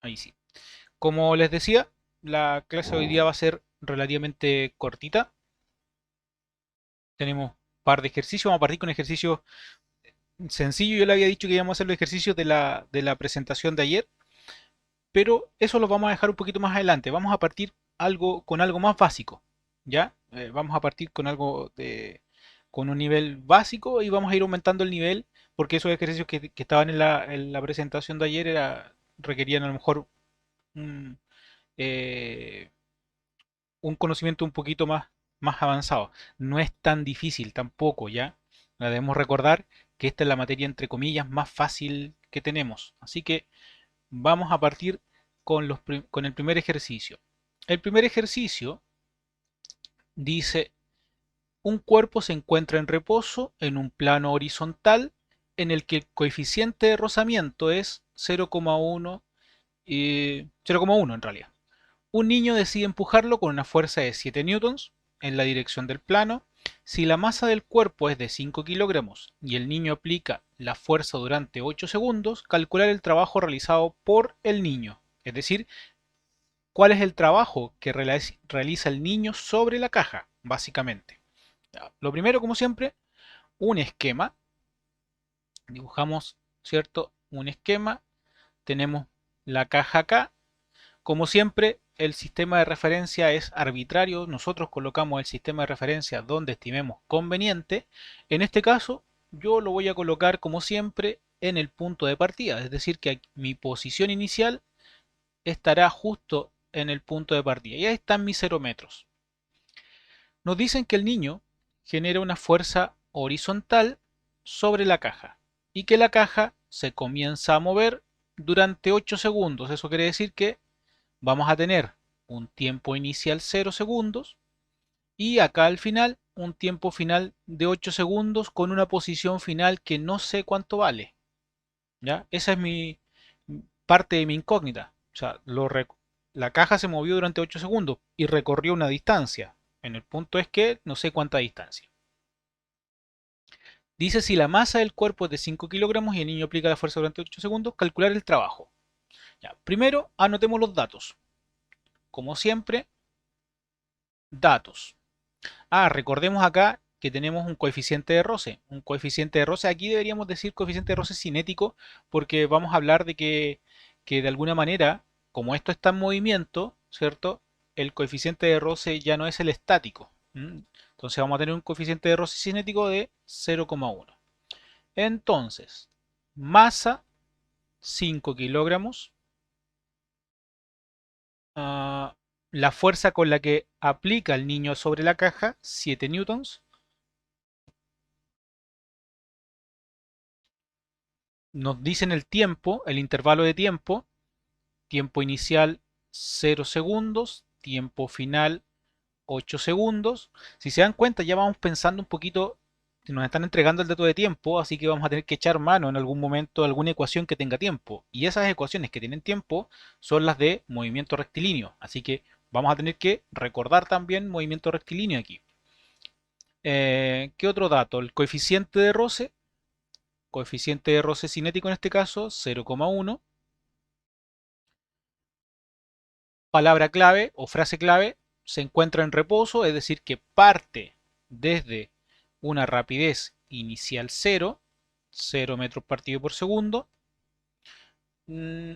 Ahí sí. Como les decía, la clase de hoy día va a ser relativamente cortita. Tenemos un par de ejercicios. Vamos a partir con ejercicios sencillos. Yo le había dicho que íbamos a hacer los ejercicios de la presentación de ayer, pero eso lo vamos a dejar un poquito más adelante. Vamos a partir con algo más básico, ¿ya? Vamos a partir con un nivel básico y vamos a ir aumentando el nivel porque esos ejercicios que estaban en la presentación de ayer requerían a lo mejor un, eh, un conocimiento un poquito más avanzado. No es tan difícil tampoco, ¿ya? Debemos recordar que esta es la materia entre comillas más fácil que tenemos. Así que vamos a partir con el primer ejercicio. El primer ejercicio dice, un cuerpo se encuentra en reposo en un plano horizontal en el que el coeficiente de rozamiento es 0,1 y 0,1 en realidad. Un niño decide empujarlo con una fuerza de 7 newtons en la dirección del plano. Si la masa del cuerpo es de 5 kilogramos y el niño aplica la fuerza durante 8 segundos, calcular el trabajo realizado por el niño. Es decir, cuál es el trabajo que realiza el niño sobre la caja, básicamente. Lo primero, como siempre, un esquema. Dibujamos, ¿cierto? Un esquema. Tenemos la caja acá. Como siempre, el sistema de referencia es arbitrario. Nosotros colocamos el sistema de referencia donde estimemos conveniente. En este caso, yo lo voy a colocar como siempre en el punto de partida. Es decir, que mi posición inicial estará justo en el punto de partida. Y ahí están mis 0 metros. Nos dicen que el niño genera una fuerza horizontal sobre la caja y que la caja se comienza a mover durante 8 segundos. Eso quiere decir que vamos a tener un tiempo inicial 0 segundos y acá al final un tiempo final de 8 segundos con una posición final que no sé cuánto vale. ¿Ya? Esa es mi parte de mi incógnita. O sea, la caja se movió durante 8 segundos y recorrió una distancia. En el punto es que no sé cuánta distancia. Dice si la masa del cuerpo es de 5 kilogramos y el niño aplica la fuerza durante 8 segundos, calcular el trabajo. Ya, primero anotemos los datos. Como siempre, datos. Recordemos acá que tenemos un coeficiente de roce. Un coeficiente de roce, aquí deberíamos decir coeficiente de roce cinético, porque vamos a hablar que de alguna manera, como esto está en movimiento, ¿cierto? El coeficiente de roce ya no es el estático. Entonces vamos a tener un coeficiente de roce cinético de 0,1. Entonces, masa 5 kilogramos. ah, la fuerza con la que aplica el niño sobre la caja, 7 newtons. Nos dicen el tiempo, el intervalo de tiempo, tiempo inicial 0 segundos, tiempo final 8 segundos. Si se dan cuenta, ya vamos pensando un poquito, nos están entregando el dato de tiempo, así que vamos a tener que echar mano en algún momento a alguna ecuación que tenga tiempo. Y esas ecuaciones que tienen tiempo son las de movimiento rectilíneo, así que vamos a tener que recordar también movimiento rectilíneo aquí. ¿Qué otro dato? El coeficiente de roce cinético en este caso, 0,1. Palabra clave o frase clave, se encuentra en reposo, es decir, que parte desde una rapidez inicial 0, 0 metros partido por segundo. Mm,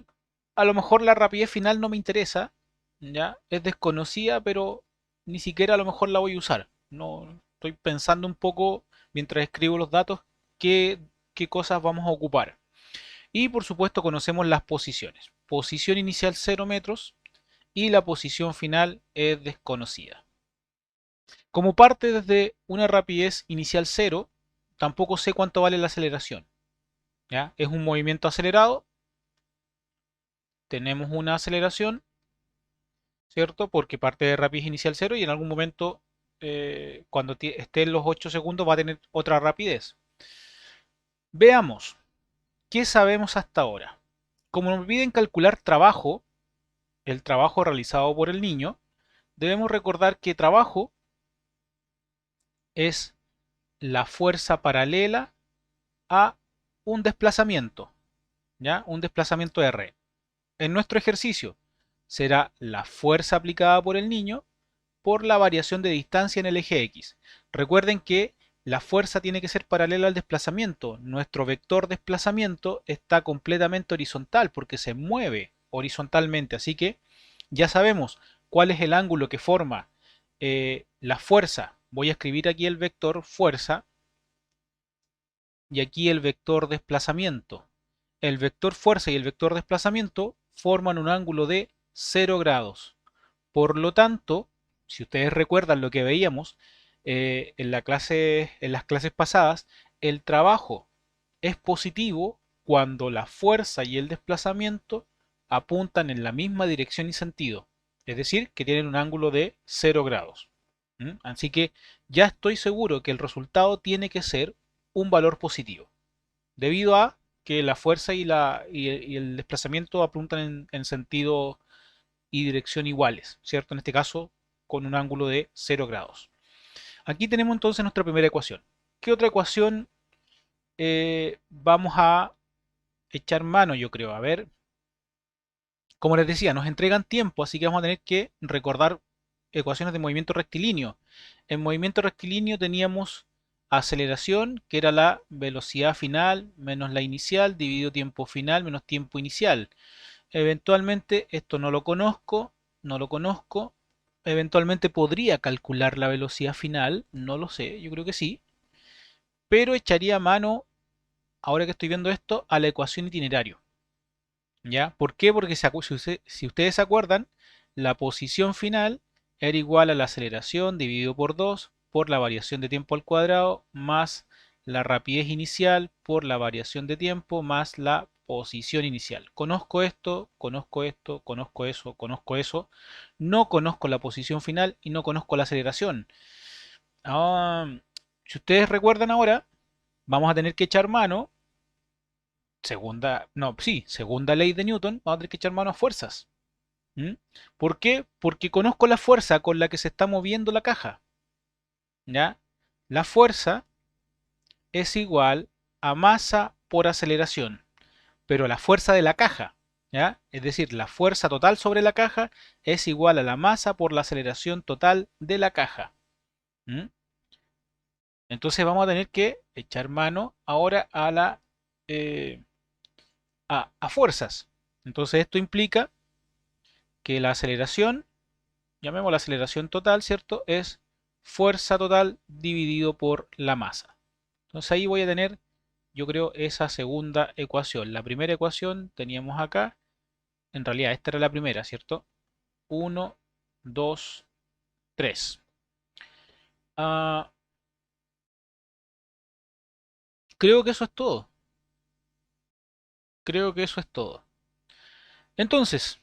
a lo mejor la rapidez final no me interesa, ¿ya? Es desconocida, pero ni siquiera a lo mejor la voy a usar. No, estoy pensando un poco mientras escribo los datos qué, qué cosas vamos a ocupar. Y por supuesto conocemos las posiciones. Posición inicial 0 metros, y la posición final es desconocida. Como parte desde una rapidez inicial cero, tampoco sé cuánto vale la aceleración. ¿Ya? Es un movimiento acelerado, tenemos una aceleración, ¿cierto? Porque parte de rapidez inicial cero y en algún momento, cuando esté en los 8 segundos, va a tener otra rapidez. Veamos, ¿qué sabemos hasta ahora? Como nos piden calcular trabajo, el trabajo realizado por el niño, debemos recordar que trabajo es la fuerza paralela a un desplazamiento, ¿ya? Un desplazamiento R. en nuestro ejercicio será la fuerza aplicada por el niño por la variación de distancia en el eje X. Recuerden que la fuerza tiene que ser paralela al desplazamiento. Nuestro vector desplazamiento está completamente horizontal porque se mueve horizontalmente. Así que ya sabemos cuál es el ángulo que forma la fuerza. Voy a escribir aquí el vector fuerza y aquí el vector desplazamiento. El vector fuerza y el vector desplazamiento forman un ángulo de 0 grados. Por lo tanto, si ustedes recuerdan lo que veíamos en las clases pasadas, el trabajo es positivo cuando la fuerza y el desplazamiento apuntan en la misma dirección y sentido. Es decir, que tienen un ángulo de 0 grados. Así que ya estoy seguro que el resultado tiene que ser un valor positivo, debido a que la fuerza y el desplazamiento apuntan en sentido y dirección iguales, ¿cierto? En este caso, con un ángulo de 0 grados. Aquí tenemos entonces nuestra primera ecuación. ¿Qué otra ecuación vamos a echar mano, yo creo? A ver, como les decía, nos entregan tiempo, así que vamos a tener que recordar ecuaciones de movimiento rectilíneo. En movimiento rectilíneo teníamos aceleración, que era la velocidad final menos la inicial, dividido tiempo final menos tiempo inicial. Eventualmente, esto no lo conozco, no lo conozco. Eventualmente podría calcular la velocidad final, no lo sé, yo creo que sí. Pero echaría mano, ahora que estoy viendo esto, a la ecuación itinerario. ¿Ya? ¿Por qué? Porque si ustedes se acuerdan, la posición final era igual a la aceleración dividido por 2 por la variación de tiempo al cuadrado más la rapidez inicial por la variación de tiempo más la posición inicial. Conozco esto, conozco esto, conozco eso, conozco eso. No conozco la posición final y no conozco la aceleración. Ah, si ustedes recuerdan ahora, vamos a tener que echar mano segunda ley de Newton, vamos a tener que echar mano a fuerzas. ¿Mm? ¿Por qué? Porque conozco la fuerza con la que se está moviendo la caja. ¿Ya? La fuerza es igual a masa por aceleración, pero la fuerza de la caja, ¿ya? Es decir, la fuerza total sobre la caja es igual a la masa por la aceleración total de la caja. ¿Mm? Entonces vamos a tener que echar mano ahora eh, a fuerzas. Entonces esto implica que la aceleración, llamemos la aceleración total, ¿cierto? Es fuerza total dividido por la masa. Entonces ahí voy a tener, yo creo, esa segunda ecuación. La primera ecuación teníamos acá, en realidad esta era la primera, ¿cierto? Uno, 2, 3. Ah, creo que eso es todo. Creo que eso es todo. Entonces,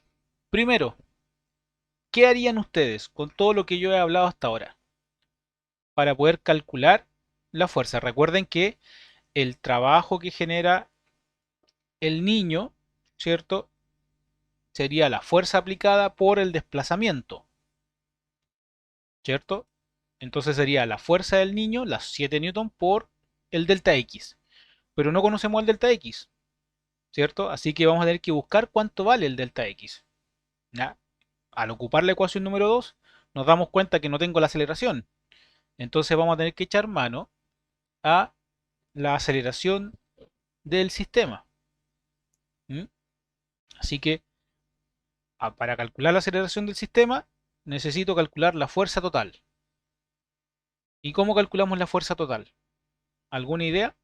primero, ¿qué harían ustedes con todo lo que yo he hablado hasta ahora para poder calcular la fuerza? Recuerden que el trabajo que genera el niño, ¿cierto? Sería la fuerza aplicada por el desplazamiento, ¿cierto? Entonces sería la fuerza del niño, las 7 newton, por el delta X. Pero no conocemos el delta X, ¿cierto? Así que vamos a tener que buscar cuánto vale el delta X. ¿Ya? Al ocupar la ecuación número 2, nos damos cuenta que no tengo la aceleración. Entonces vamos a tener que echar mano a la aceleración del sistema. ¿Mm? Así que para calcular la aceleración del sistema, necesito calcular la fuerza total. ¿Y cómo calculamos la fuerza total? ¿Alguna idea?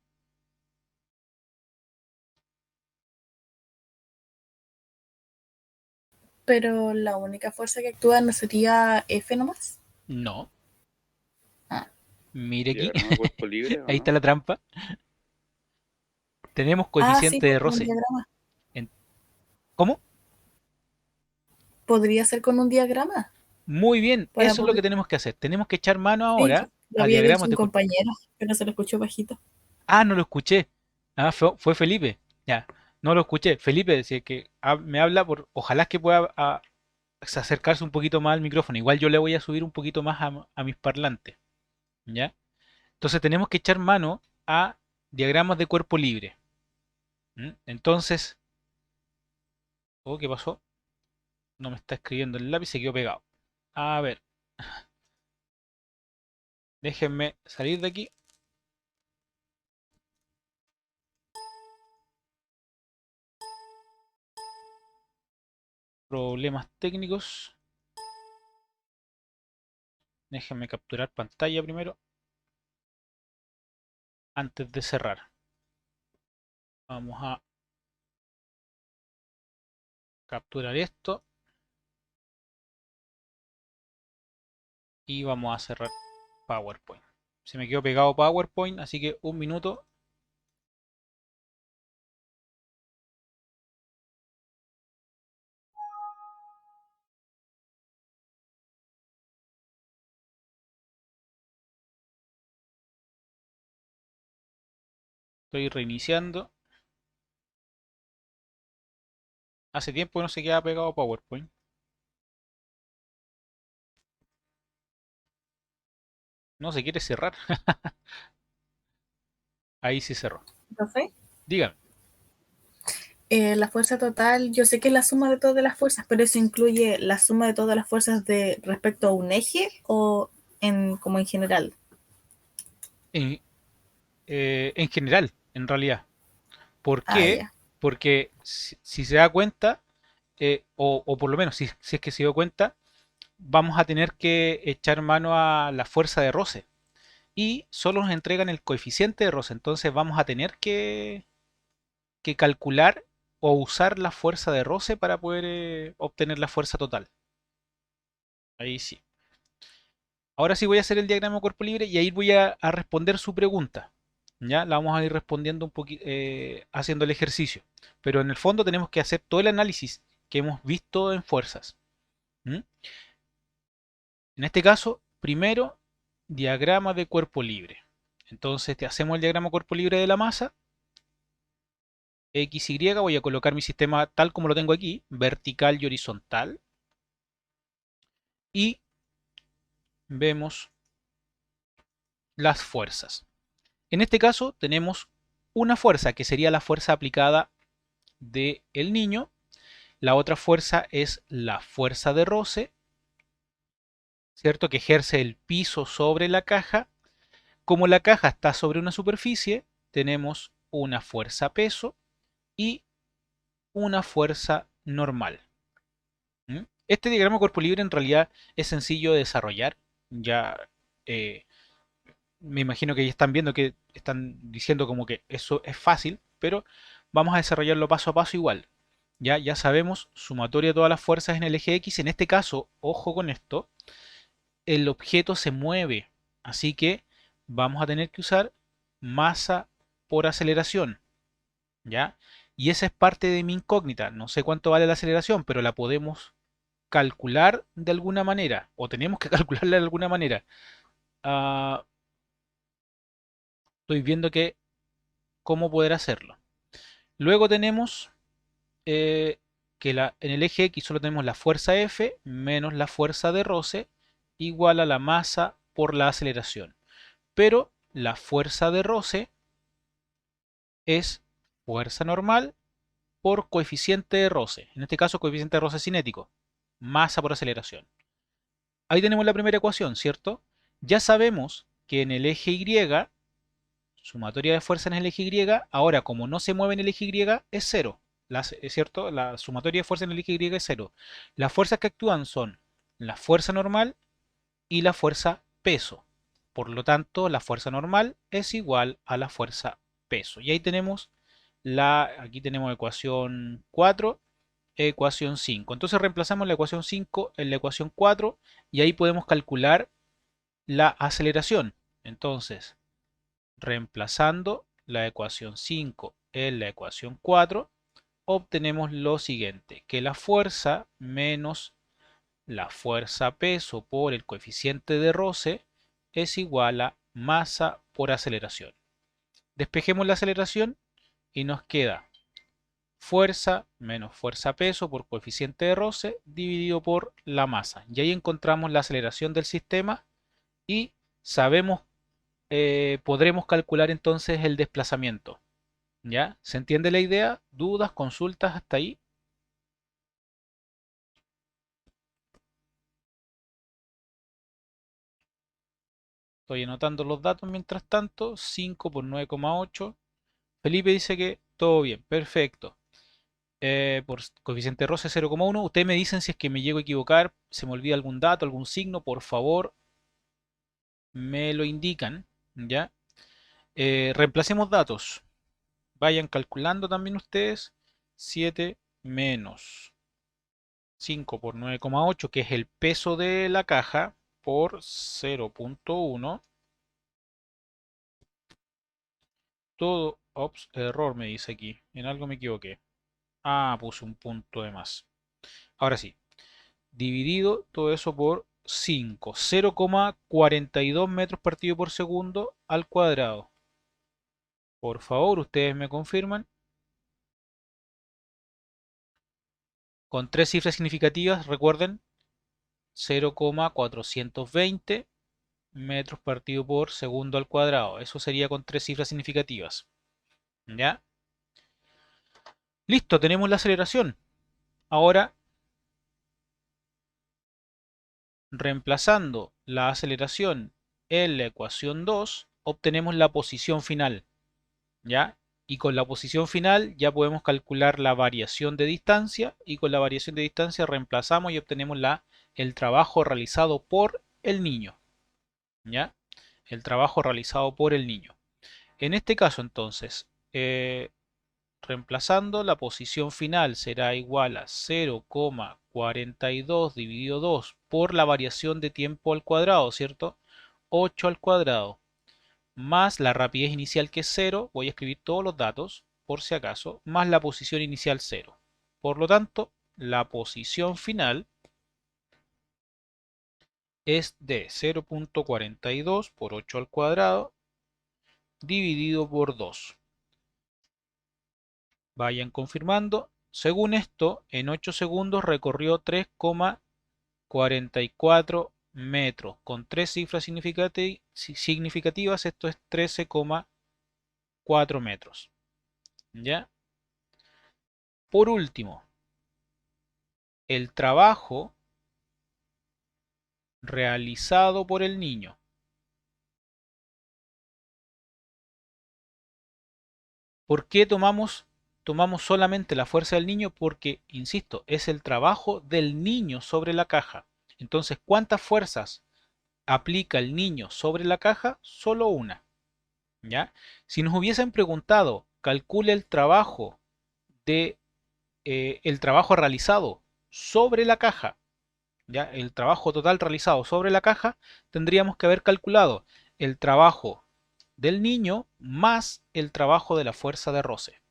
Pero la única fuerza que actúa no sería F nomás. No. Ah, Mire aquí. Diagrama de cuerpo libre, ¿o Ahí está no? la trampa. Tenemos sí, coeficiente pues de con un roce. diagrama. En- ¿Cómo? Podría ser con un diagrama Muy bien. para Eso es lo poder. que tenemos que hacer. Tenemos que echar mano Sí, ahora lo a había dicho diagramas un de cuerpo. compañero, pero se lo escuchó bajito. Ah, no lo escuché. Ah, fue Felipe. Ya. No lo escuché. Felipe decía que me habla por. Ojalá que pueda acercarse un poquito más al micrófono. Igual yo le voy a subir un poquito más a mis parlantes. ¿Ya? Entonces tenemos que echar mano a diagramas de cuerpo libre. ¿Mm? Entonces, Oh, ¿qué pasó? No me está escribiendo el lápiz, se quedó pegado. A ver, déjenme salir de aquí. Problemas técnicos. Déjenme capturar pantalla primero, antes de cerrar. Vamos a capturar esto y vamos a cerrar PowerPoint. Se me quedó pegado PowerPoint, así que un minuto. Estoy reiniciando. Hace tiempo que no se queda pegado PowerPoint. No se quiere cerrar. Ahí sí cerró. Profe. Dígame. La fuerza total, yo sé que es la suma de todas las fuerzas, pero eso incluye la suma de todas las fuerzas de respecto a un eje o como en general. En, en general, en realidad. ¿Por Ah, qué? ya. Porque si se da cuenta, o por lo menos si es que se dio cuenta, vamos a tener que echar mano a la fuerza de roce. Y solo nos entregan el coeficiente de roce. Entonces vamos a tener que calcular o usar la fuerza de roce para poder obtener la fuerza total. Ahí sí. Ahora sí voy a hacer el diagrama de cuerpo libre y ahí voy a responder su pregunta. Ya la vamos a ir respondiendo un poquito, haciendo el ejercicio. Pero en el fondo tenemos que hacer todo el análisis que hemos visto en fuerzas. ¿Mm? En este caso, primero, diagrama de cuerpo libre. Entonces, te hacemos el diagrama de cuerpo libre de la masa. X, Y, voy a colocar mi sistema tal como lo tengo aquí, vertical y horizontal. Y vemos las fuerzas. En este caso tenemos una fuerza que sería la fuerza aplicada del niño. La otra fuerza es la fuerza de roce, ¿cierto? Que ejerce el piso sobre la caja. Como la caja está sobre una superficie, tenemos una fuerza peso y una fuerza normal. ¿Mm? Este diagrama de cuerpo libre en realidad es sencillo de desarrollar. Ya eh, me imagino que ya están viendo que están diciendo como que eso es fácil, pero vamos a desarrollarlo paso a paso igual. Ya sabemos sumatoria de todas las fuerzas en el eje X. En este caso, ojo con esto, el objeto se mueve, así que vamos a tener que usar masa por aceleración, ¿ya? Y esa es parte de mi incógnita. No sé cuánto vale la aceleración, pero la podemos calcular de alguna manera, o tenemos que calcularla de alguna manera. Ah, estoy viendo que cómo poder hacerlo. Luego tenemos eh, que en el eje X solo tenemos la fuerza F menos la fuerza de roce igual a la masa por la aceleración. Pero la fuerza de roce es fuerza normal por coeficiente de roce. En este caso, coeficiente de roce cinético. Masa por aceleración. Ahí tenemos la primera ecuación, ¿cierto? Ya sabemos que en el eje Y, sumatoria de fuerza en el eje Y, ahora como no se mueve en el eje Y, es cero. ¿Es cierto? La sumatoria de fuerza en el eje Y es cero. Las fuerzas que actúan son la fuerza normal y la fuerza peso. Por lo tanto, la fuerza normal es igual a la fuerza peso. Y ahí tenemos aquí tenemos ecuación 4, ecuación 5. Entonces reemplazamos la ecuación 5 en la ecuación 4 y ahí podemos calcular la aceleración. Entonces, reemplazando la ecuación 5 en la ecuación 4, obtenemos lo siguiente, que la fuerza menos la fuerza peso por el coeficiente de roce es igual a masa por aceleración. Despejemos la aceleración y nos queda fuerza menos fuerza peso por coeficiente de roce dividido por la masa. Y ahí encontramos la aceleración del sistema y sabemos, podremos calcular entonces el desplazamiento. ¿Ya? ¿Se entiende la idea? ¿Dudas, consultas hasta ahí? Estoy anotando los datos mientras tanto. 5 por 9,8. Felipe dice que todo bien, perfecto. Por coeficiente de roce 0,1. Ustedes me dicen si es que me llego a equivocar, se me olvida algún dato, algún signo, por favor, me lo indican, ¿ya? Reemplacemos datos. Vayan calculando también ustedes. 7 menos 5 por 9,8, que es el peso de la caja, por 0,1. Todo, ops, error me dice aquí. En algo me equivoqué. Ah, puse un punto de más. Ahora sí, dividido todo eso por 5, 0,42 metros partido por segundo al cuadrado. Por favor, ustedes me confirman. Con tres cifras significativas, recuerden, 0,420 metros partido por segundo al cuadrado. Eso sería con tres cifras significativas. ¿Ya? Listo, tenemos la aceleración. Ahora, reemplazando la aceleración en la ecuación 2, obtenemos la posición final. ¿Ya? Y con la posición final ya podemos calcular la variación de distancia y con la variación de distancia reemplazamos y obtenemos el trabajo realizado por el niño. ¿Ya? El trabajo realizado por el niño. En este caso entonces, reemplazando, la posición final será igual a 0,42 dividido 2 por la variación de tiempo al cuadrado, ¿cierto? 8 al cuadrado más la rapidez inicial que es 0, voy a escribir todos los datos por si acaso, más la posición inicial 0. Por lo tanto, la posición final es de 0,42 por 8 al cuadrado dividido por 2. Vayan confirmando. Según esto, en 8 segundos recorrió 3,44 metros. Con tres cifras significativas, esto es 13,4 metros. ¿Ya? Por último, el trabajo realizado por el niño. ¿Por qué tomamos solamente la fuerza del niño? Porque, insisto, es el trabajo del niño sobre la caja. Entonces, ¿cuántas fuerzas aplica el niño sobre la caja? Solo una. ¿Ya? Si nos hubiesen preguntado, calcule el trabajo realizado sobre la caja, ¿ya? El trabajo total realizado sobre la caja, tendríamos que haber calculado el trabajo del niño más el trabajo de la fuerza de roce.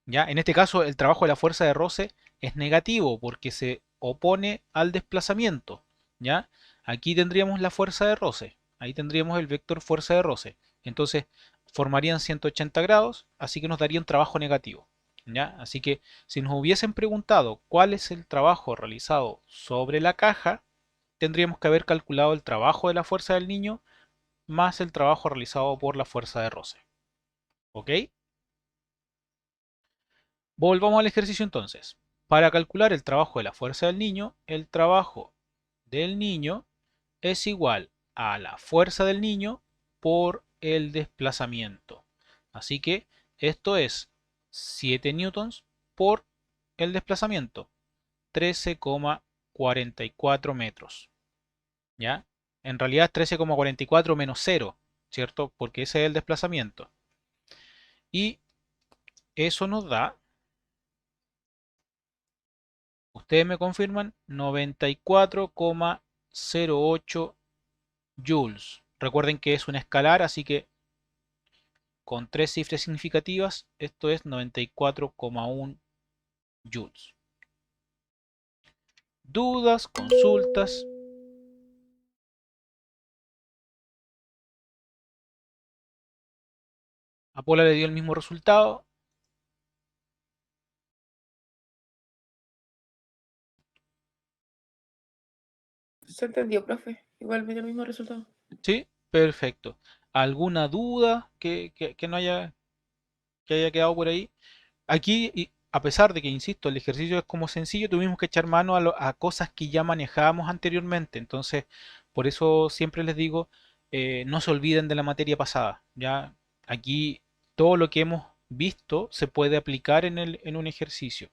¿Ya? En este caso, el trabajo de la fuerza de roce es negativo porque se opone al desplazamiento. ¿Ya? Aquí tendríamos la fuerza de roce. Ahí tendríamos el vector fuerza de roce. Entonces, formarían 180 grados, así que nos daría un trabajo negativo. ¿Ya? Así que si nos hubiesen preguntado cuál es el trabajo realizado sobre la caja, tendríamos que haber calculado el trabajo de la fuerza del niño más el trabajo realizado por la fuerza de roce. ¿Ok? Volvamos al ejercicio entonces. Para calcular el trabajo de la fuerza del niño, el trabajo del niño es igual a la fuerza del niño por el desplazamiento. Así que esto es 7 newtons por el desplazamiento, 13,44 metros. ¿Ya? En realidad es 13,44 menos 0, ¿cierto? Porque ese es el desplazamiento. Y eso nos da, ustedes me confirman, 94,08 joules. Recuerden que es un escalar, así que con tres cifras significativas, esto es 94,1 joules. ¿Dudas? ¿Consultas? Apola le dio el mismo resultado. Se entendió, profe. Igual me dio el mismo resultado. ¿Sí? Perfecto. ¿Alguna duda que no haya quedado por ahí? Aquí, a pesar de que, insisto, el ejercicio es como sencillo, tuvimos que echar mano a cosas que ya manejábamos anteriormente. Entonces, por eso siempre les digo, no se olviden de la materia pasada. Ya aquí todo lo que hemos visto se puede aplicar en un ejercicio.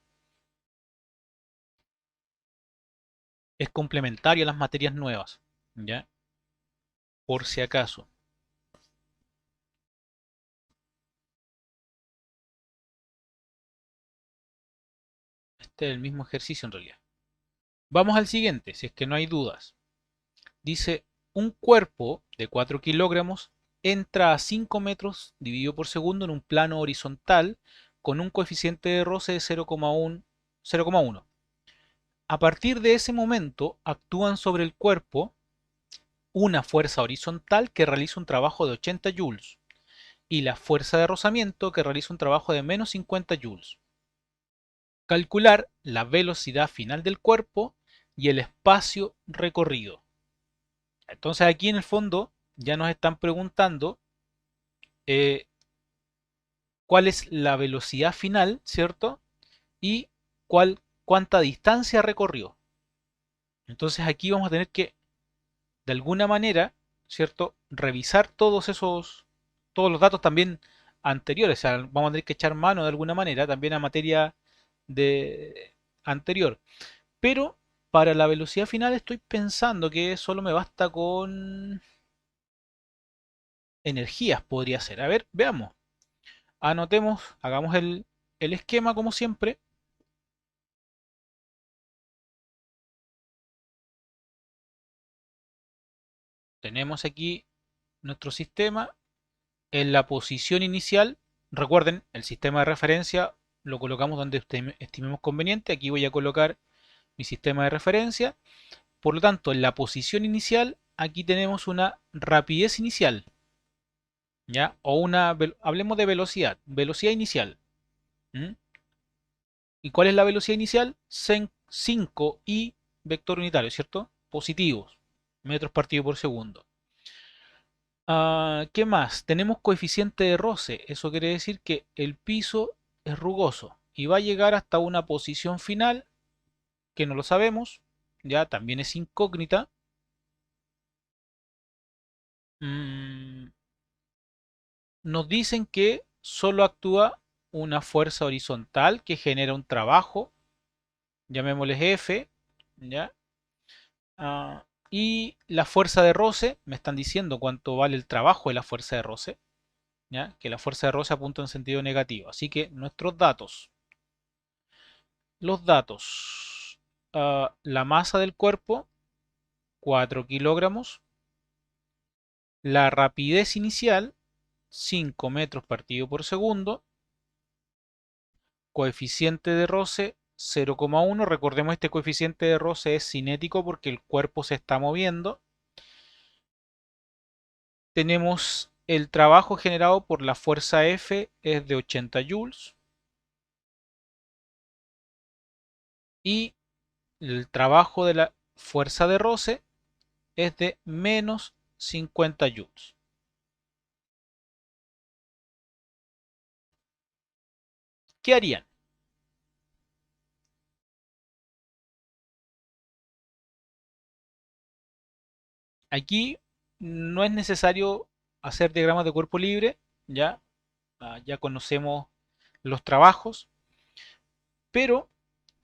Es complementario a las materias nuevas, ¿ya? Por si acaso. Este es el mismo ejercicio en realidad. Vamos al siguiente, si es que no hay dudas. Dice, un cuerpo de 4 kilogramos entra a 5 metros dividido por segundo en un plano horizontal con un coeficiente de roce de 0,1. A partir de ese momento actúan sobre el cuerpo una fuerza horizontal que realiza un trabajo de 80 joules y la fuerza de rozamiento que realiza un trabajo de menos 50 joules. Calcular la velocidad final del cuerpo y el espacio recorrido. Entonces aquí en el fondo ya nos están preguntando eh, cuál es la velocidad final, ¿cierto? Y cuánta distancia recorrió. Entonces aquí vamos a tener que, de alguna manera, ¿cierto? Revisar todos los datos también anteriores. O sea, vamos a tener que echar mano de alguna manera también a materia de anterior. Pero para la velocidad final estoy pensando que solo me basta con energías, podría ser. A ver, veamos. Anotemos, hagamos el esquema como siempre. Tenemos aquí nuestro sistema. En la posición inicial, recuerden, el sistema de referencia lo colocamos donde estimemos conveniente. Aquí voy a colocar mi sistema de referencia. Por lo tanto, en la posición inicial, aquí tenemos una rapidez inicial. ¿Ya? O hablemos de velocidad. Velocidad inicial. ¿Mm? ¿Y cuál es la velocidad inicial? 5i vector unitario, ¿cierto? Positivos. Metros partido por segundo. ¿Qué más? Tenemos coeficiente de roce. Eso quiere decir que el piso es rugoso y va a llegar hasta una posición final que no lo sabemos. Ya también es incógnita. Mm, Nos dicen que solo actúa una fuerza horizontal que genera un trabajo, llamémosle F, ¿ya? Y la fuerza de roce, me están diciendo cuánto vale el trabajo de la fuerza de roce, ¿ya? Que la fuerza de roce apunta en sentido negativo. Así que nuestros datos, los datos, la masa del cuerpo, 4 kilogramos, la rapidez inicial, 5 metros partido por segundo, coeficiente de roce 0,1. Recordemos este coeficiente de roce es cinético porque el cuerpo se está moviendo. Tenemos el trabajo generado por la fuerza F es de 80 joules y el trabajo de la fuerza de roce es de menos 50 joules. ¿Qué harían? Aquí no es necesario hacer diagramas de cuerpo libre, ya, ya conocemos los trabajos, pero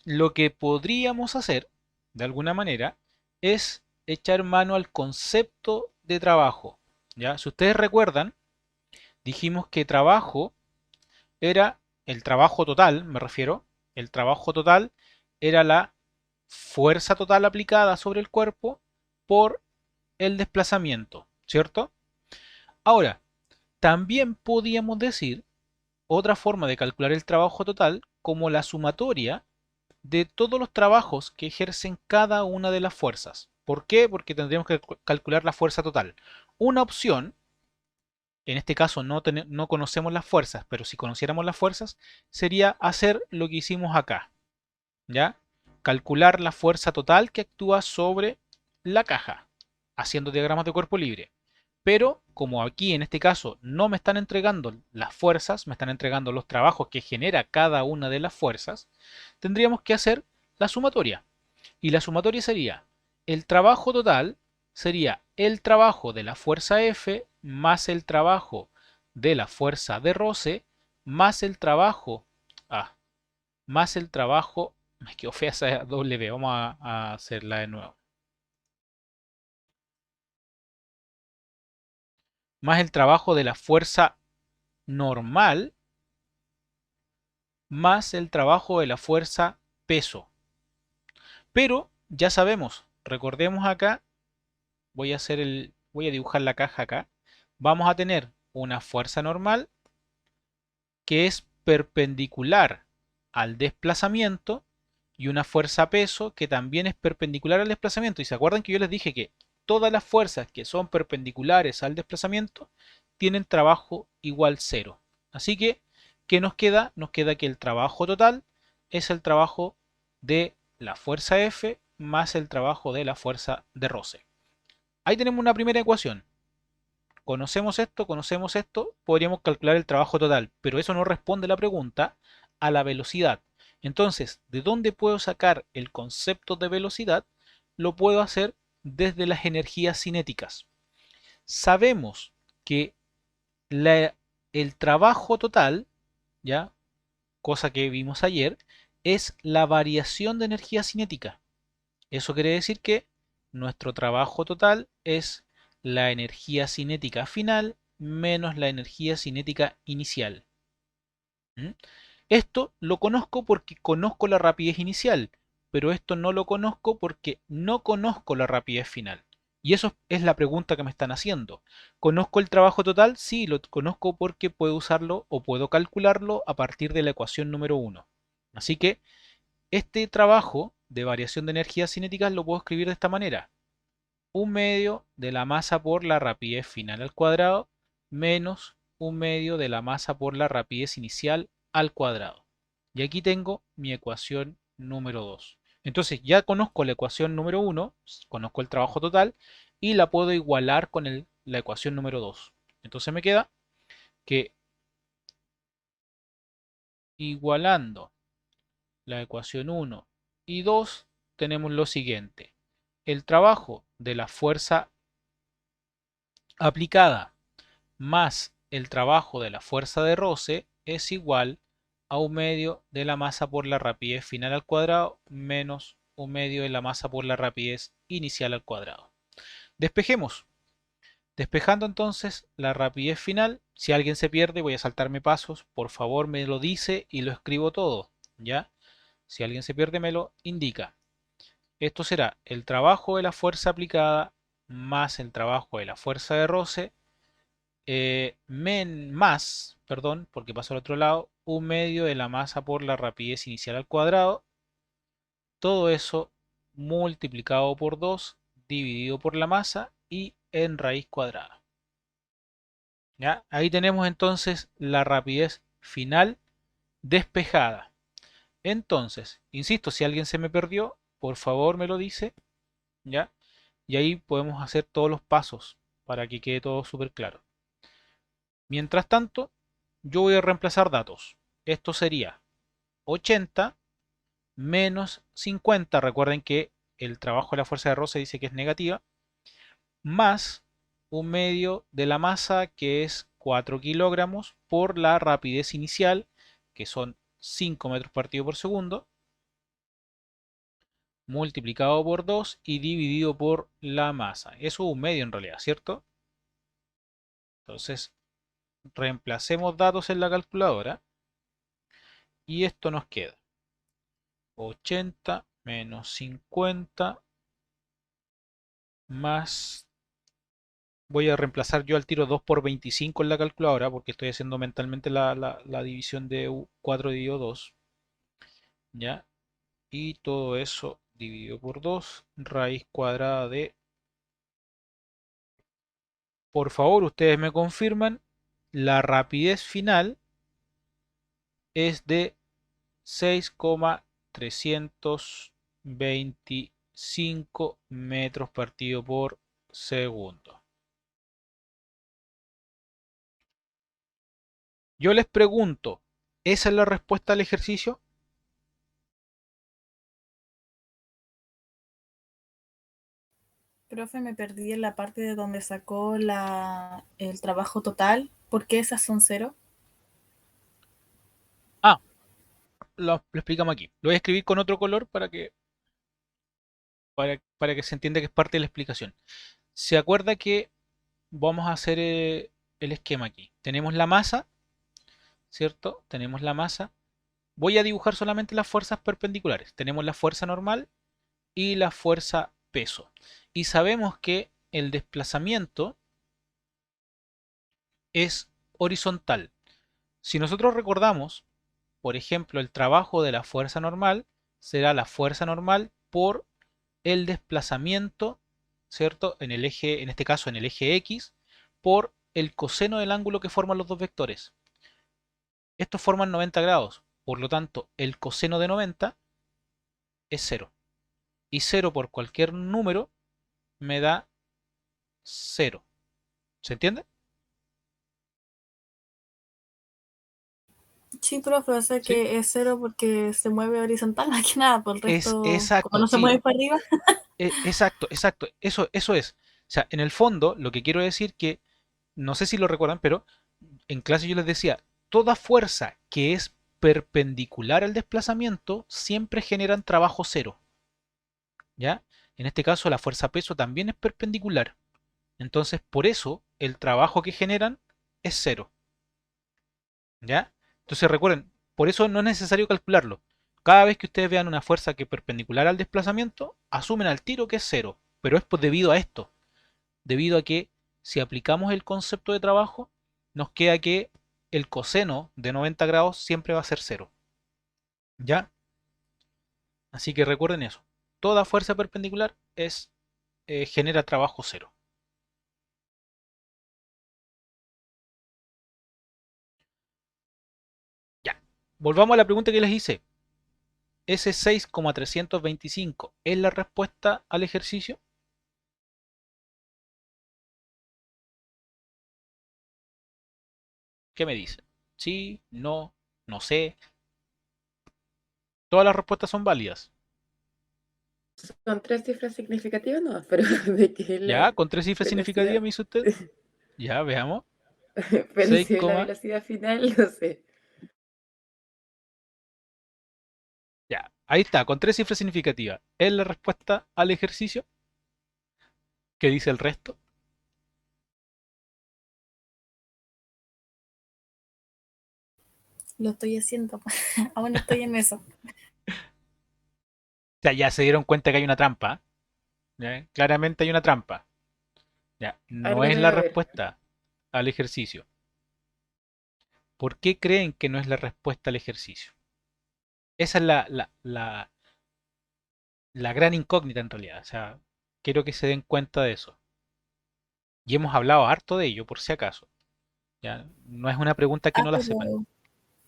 lo que podríamos hacer, de alguna manera, es echar mano al concepto de trabajo. ¿Ya? Si ustedes recuerdan, dijimos que trabajo era el trabajo total, me refiero, el trabajo total era la fuerza total aplicada sobre el cuerpo por el desplazamiento, ¿cierto? Ahora, también podíamos decir otra forma de calcular el trabajo total como la sumatoria de todos los trabajos que ejercen cada una de las fuerzas. ¿Por qué? Porque tendríamos que calcular la fuerza total. Una opción, en este caso no conocemos las fuerzas, pero si conociéramos las fuerzas, sería hacer lo que hicimos acá. ¿Ya? Calcular la fuerza total que actúa sobre la caja, haciendo diagramas de cuerpo libre. Pero como aquí en este caso no me están entregando las fuerzas, me están entregando los trabajos que genera cada una de las fuerzas, tendríamos que hacer la sumatoria. Y la sumatoria sería el trabajo total sería el trabajo de la fuerza F más el trabajo de la fuerza de roce más el trabajo, más el trabajo, me quedó fea esa W, vamos a hacerla de nuevo. Más el trabajo de la fuerza normal más el trabajo de la fuerza peso. Pero ya sabemos, recordemos acá, voy a dibujar la caja acá. Vamos a tener una fuerza normal que es perpendicular al desplazamiento y una fuerza peso que también es perpendicular al desplazamiento. Y se acuerdan que yo les dije que todas las fuerzas que son perpendiculares al desplazamiento tienen trabajo igual cero. Así que, ¿qué nos queda? Nos queda que el trabajo total es el trabajo de la fuerza F más el trabajo de la fuerza de roce. Ahí tenemos una primera ecuación. Conocemos esto, podríamos calcular el trabajo total, pero eso no responde la pregunta a la velocidad. Entonces, ¿de dónde puedo sacar el concepto de velocidad? Lo puedo hacer desde las energías cinéticas. Sabemos que el trabajo total, ¿ya? Cosa que vimos ayer, es la variación de energía cinética. Eso quiere decir que nuestro trabajo total es la energía cinética final menos la energía cinética inicial. ¿Mm? Esto lo conozco porque conozco la rapidez inicial, pero esto no lo conozco porque no conozco la rapidez final. Y eso es la pregunta que me están haciendo. ¿Conozco el trabajo total? Sí, lo conozco porque puedo usarlo o puedo calcularlo a partir de la ecuación número 1. Así que este trabajo de variación de energías cinéticas lo puedo escribir de esta manera. 1/2 de la masa por la rapidez final al cuadrado menos 1/2 de la masa por la rapidez inicial al cuadrado. Y aquí tengo mi ecuación número 2. Entonces ya conozco la ecuación número 1, conozco el trabajo total y la puedo igualar con la ecuación número 2. Entonces me queda que igualando la ecuación 1 y 2 tenemos lo siguiente. El trabajo de la fuerza aplicada más el trabajo de la fuerza de roce es igual a 1/2 de la masa por la rapidez final al cuadrado menos 1/2 de la masa por la rapidez inicial al cuadrado. Despejemos. Despejando entonces la rapidez final, si alguien se pierde voy a saltarme pasos, por favor me lo dice y lo escribo todo, ¿ya? Si alguien se pierde me lo indica. Esto será el trabajo de la fuerza aplicada más el trabajo de la fuerza de roce perdón, porque pasó al otro lado, 1/2 de la masa por la rapidez inicial al cuadrado. Todo eso multiplicado por 2 dividido por la masa y en raíz cuadrada. ¿Ya? Ahí tenemos entonces la rapidez final despejada. Entonces, insisto, si alguien se me perdió, por favor me lo dice, ¿ya? Y ahí podemos hacer todos los pasos para que quede todo súper claro. Mientras tanto, yo voy a reemplazar datos. Esto sería 80 menos 50. Recuerden que el trabajo de la fuerza de roce dice que es negativa. Más 1/2 de la masa, que es 4 kilogramos, por la rapidez inicial, que son 5 metros partido por segundo, multiplicado por 2 y dividido por la masa. Eso es 1/2 en realidad, ¿cierto? Entonces, reemplacemos datos en la calculadora y esto nos queda 80 menos 50 más... Voy a reemplazar yo al tiro 2 por 25 en la calculadora porque estoy haciendo mentalmente la división de 4 dividido 2. ¿Ya? Y todo eso dividido por 2, raíz cuadrada de... Por favor, ustedes me confirman, la rapidez final es de 6,325 metros partido por segundo. Yo les pregunto, ¿esa es la respuesta al ejercicio? Profe, me perdí en la parte de donde sacó el trabajo total. ¿Por qué esas son cero? Ah, lo explicamos aquí. Lo voy a escribir con otro color para que se entienda que es parte de la explicación. Se acuerda que vamos a hacer el esquema aquí. Tenemos la masa, ¿cierto? Tenemos la masa. Voy a dibujar solamente las fuerzas perpendiculares. Tenemos la fuerza normal y la fuerza peso. Y sabemos que el desplazamiento es horizontal. Si nosotros recordamos, por ejemplo, el trabajo de la fuerza normal será la fuerza normal por el desplazamiento, ¿cierto? En el eje, en este caso en el eje X, por el coseno del ángulo que forman los dos vectores. Estos forman 90 grados, por lo tanto, el coseno de 90 es cero. Y cero por cualquier número me da cero. ¿Se entiende? Sí, profe, o sea Sí. que es cero porque se mueve horizontal, más que nada, por el Es resto, como exacto, no se sí. mueve para arriba. Exacto, exacto. Eso es. O sea, en el fondo, lo que quiero decir que, no sé si lo recuerdan, pero en clase yo les decía, toda fuerza que es perpendicular al desplazamiento siempre generan trabajo cero. ¿Ya? En este caso, la fuerza peso también es perpendicular. Entonces, por eso, el trabajo que generan es cero. ¿Ya? Entonces recuerden, por eso no es necesario calcularlo. Cada vez que ustedes vean una fuerza que es perpendicular al desplazamiento, asumen al tiro que es cero. Pero es debido a esto. Debido a que si aplicamos el concepto de trabajo, nos queda que el coseno de 90 grados siempre va a ser cero. ¿Ya? Así que recuerden eso. Toda fuerza perpendicular genera trabajo cero. Ya. Volvamos a la pregunta que les hice. ¿Ese 6,325 es la respuesta al ejercicio? ¿Qué me dicen? Sí, no, no sé. Todas las respuestas son válidas. Son tres cifras significativas, no, pero de que es la Ya, con tres cifras significativas velocidad, me dice usted. Ya, veamos. pero 6, si es la velocidad final, no sé. ya, ahí está, con tres cifras significativas. ¿Es la respuesta al ejercicio? ¿Qué dice el resto? Lo estoy haciendo, aún estoy en eso. O sea, ya se dieron cuenta que hay una trampa. ¿Ya? Claramente hay una trampa. Ya, no Algo es debe la haber. respuesta al ejercicio. ¿Por qué creen que no es la respuesta al ejercicio? Esa es la gran incógnita en realidad. O sea, quiero que se den cuenta de eso. Y hemos hablado harto de ello, por si acaso. ¿Ya? No es una pregunta que Ah, no la sepan. pero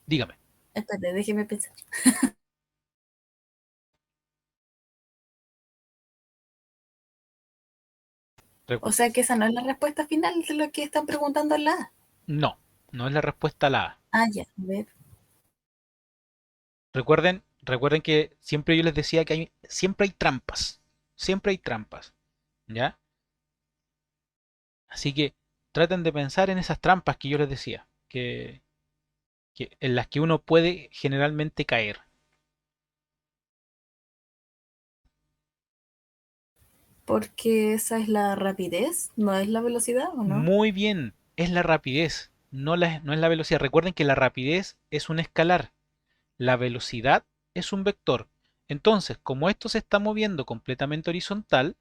Dígame. espérate, déjeme pensar. O sea que esa no es la respuesta final de lo que están preguntando en la A. No, no es la respuesta a la A. Ah, ya, a ver. Recuerden que siempre yo les decía que siempre hay trampas. Siempre hay trampas. ¿Ya? Así que traten de pensar en esas trampas que yo les decía. En las que uno puede generalmente caer. Porque esa es la rapidez, no es la velocidad, ¿o no? Muy bien, es la rapidez, no es la velocidad. Recuerden que la rapidez es un escalar, la velocidad es un vector. Entonces, como esto se está moviendo completamente horizontal,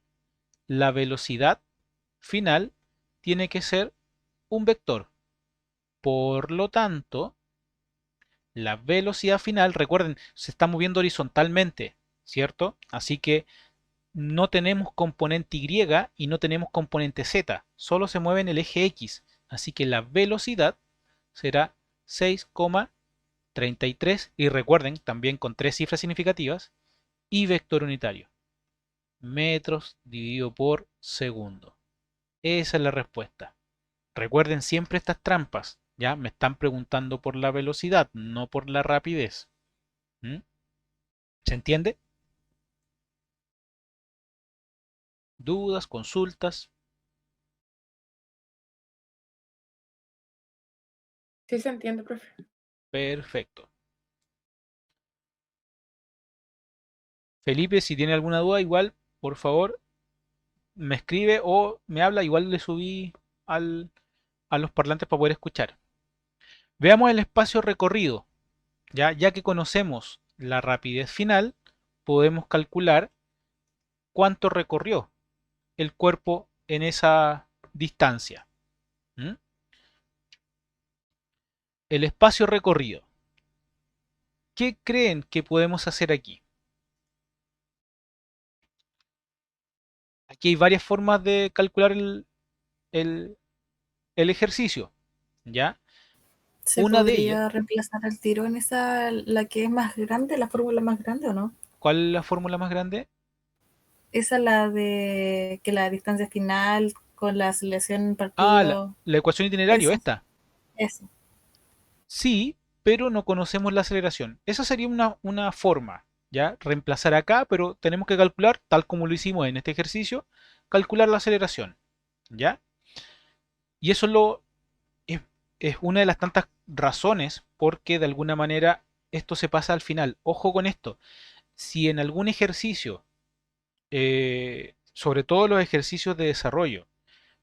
la velocidad final tiene que ser un vector. Por lo tanto, la velocidad final, recuerden, se está moviendo horizontalmente, ¿cierto? Así que no tenemos componente Y y no tenemos componente Z, solo se mueve en el eje X. Así que la velocidad será 6,33 y recuerden también con tres cifras significativas y vector unitario. Metros dividido por segundo. Esa es la respuesta. Recuerden siempre estas trampas. Ya me están preguntando por la velocidad, no por la rapidez. ¿Mm? ¿Se entiende? dudas, consultas. Sí se entiende, profe. Perfecto. Felipe, si tiene alguna duda, igual, por favor, me escribe o me habla, igual le subí a los parlantes para poder escuchar. Veamos el espacio recorrido. Ya que conocemos la rapidez final, podemos calcular cuánto recorrió el cuerpo en esa distancia. ¿Mm? El espacio recorrido. ¿Qué creen que podemos hacer aquí? Aquí hay varias formas de calcular el- el ejercicio. ¿Ya? ¿Se Una de ellas, podría reemplazar el tiro en esa, la que es más grande, la fórmula más grande o no? ¿cuál es la fórmula más grande? Esa la de que la distancia final con la aceleración Ah, partido, la ecuación itinerario, eso, esta. eso. Sí, pero no conocemos la aceleración. Esa sería una forma, ¿ya? Reemplazar acá, pero tenemos que calcular, tal como lo hicimos en este ejercicio, calcular la aceleración, ¿ya? Y eso es, es una de las tantas razones porque de alguna manera esto se pasa al final. Ojo con esto. Si en algún ejercicio, sobre todo los ejercicios de desarrollo,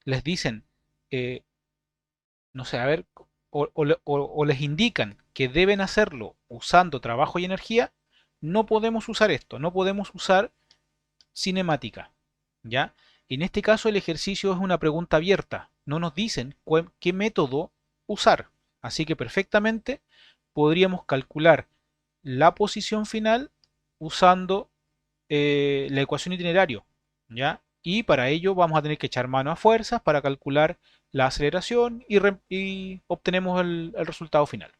les dicen, eh, no sé, a ver, o les indican que deben hacerlo usando trabajo y energía, no podemos usar esto, no podemos usar cinemática, ¿ya? En este caso el ejercicio es una pregunta abierta, no nos dicen qué método usar, así que perfectamente podríamos calcular la posición final usando la ecuación itinerario, ¿ya? Y para ello vamos a tener que echar mano a fuerzas para calcular la aceleración y obtenemos el resultado final.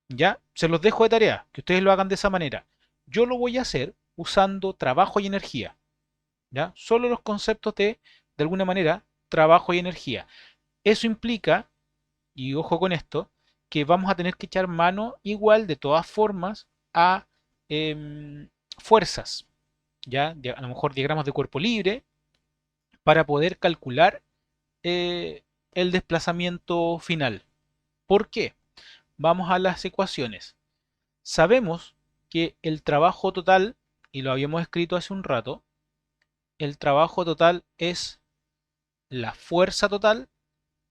¿Ya? Se los dejo de tarea, que ustedes lo hagan de esa manera. Yo lo voy a hacer usando trabajo y energía, ¿ya? Solo los conceptos de alguna manera, trabajo y energía. Eso implica, y ojo con esto, que vamos a tener que echar mano igual de todas formas a fuerzas, ya a lo mejor diagramas de cuerpo libre, para poder calcular eh, el desplazamiento final. ¿Por qué? Vamos a las ecuaciones. Sabemos que el trabajo total, y lo habíamos escrito hace un rato, el trabajo total es la fuerza total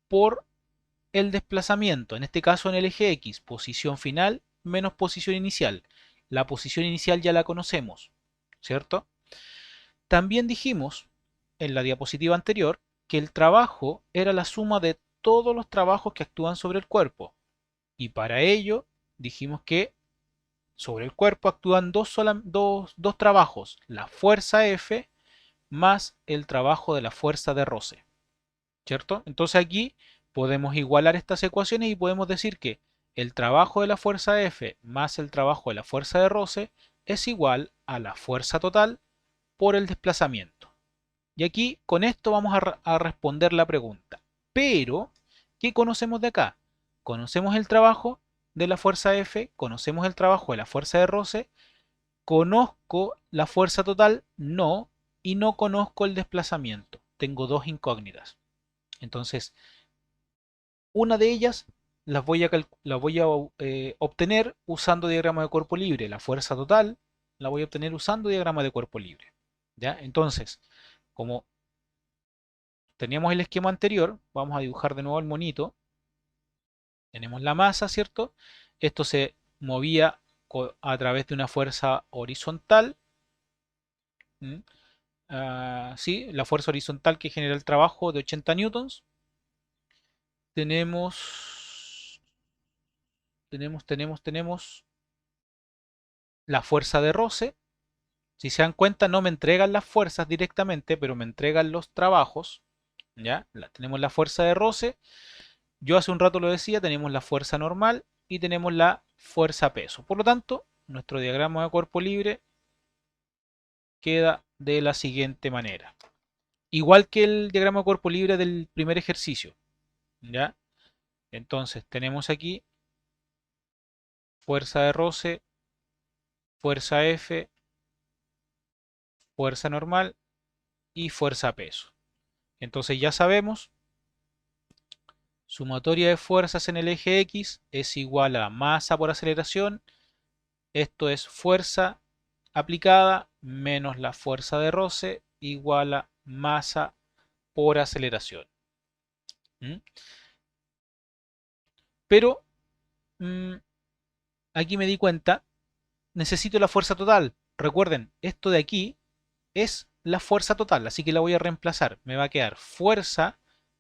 por el desplazamiento, en este caso en el eje X, posición final menos posición inicial. La posición inicial ya la conocemos, ¿cierto? También dijimos en la diapositiva anterior que el trabajo era la suma de todos los trabajos que actúan sobre el cuerpo. Y para ello dijimos que sobre el cuerpo actúan dos trabajos, la fuerza F más el trabajo de la fuerza de roce. ¿Cierto? Entonces aquí podemos igualar estas ecuaciones y podemos decir que el trabajo de la fuerza F más el trabajo de la fuerza de roce es igual a la fuerza total por el desplazamiento. Y aquí con esto vamos a responder la pregunta. Pero, ¿qué conocemos de acá? Conocemos el trabajo de la fuerza F, conocemos el trabajo de la fuerza de roce, conozco la fuerza total, no, y no conozco el desplazamiento. Tengo dos incógnitas. Entonces, una de ellas las voy a obtener usando diagrama de cuerpo libre. La fuerza total la voy a obtener usando diagrama de cuerpo libre. ¿Ya? Entonces, como teníamos el esquema anterior, vamos a dibujar de nuevo el monito. Tenemos la masa, ¿cierto? Esto se movía a través de una fuerza horizontal. ¿Mm? Sí, la fuerza horizontal que genera el trabajo de 80 newtons. Tenemos, tenemos la fuerza de roce. Si se dan cuenta, no me entregan las fuerzas directamente, pero me entregan los trabajos. ¿Ya? Tenemos la fuerza de roce. Yo hace un rato lo decía, tenemos la fuerza normal y tenemos la fuerza peso. Por lo tanto, nuestro diagrama de cuerpo libre queda de la siguiente manera. Igual que el diagrama de cuerpo libre del primer ejercicio. ¿Ya? Entonces, tenemos aquí fuerza de roce, fuerza F, fuerza normal y fuerza peso. Entonces ya sabemos, sumatoria de fuerzas en el eje X es igual a masa por aceleración. Esto es fuerza aplicada menos la fuerza de roce igual a masa por aceleración. ¿Mm? Pero aquí me di cuenta, necesito la fuerza total. Recuerden, esto de aquí es la fuerza total, así que la voy a reemplazar. Me va a quedar fuerza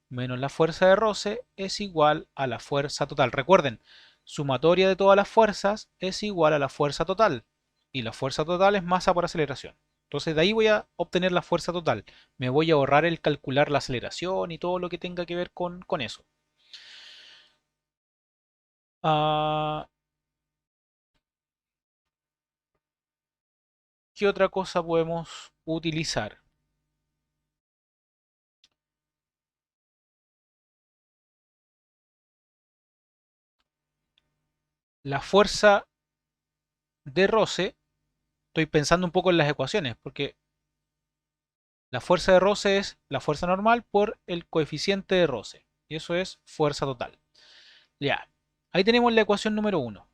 menos la fuerza de roce es igual a la fuerza total. Recuerden, sumatoria de todas las fuerzas es igual a la fuerza total. Y la fuerza total es masa por aceleración. Entonces de ahí voy a obtener la fuerza total. Me voy a ahorrar el calcular la aceleración y todo lo que tenga que ver con eso. Ah, ¿qué otra cosa podemos utilizar? La fuerza de roce, estoy pensando un poco en las ecuaciones, porque la fuerza de roce es la fuerza normal por el coeficiente de roce. Y eso es fuerza total. Ya, ahí tenemos la ecuación número 1.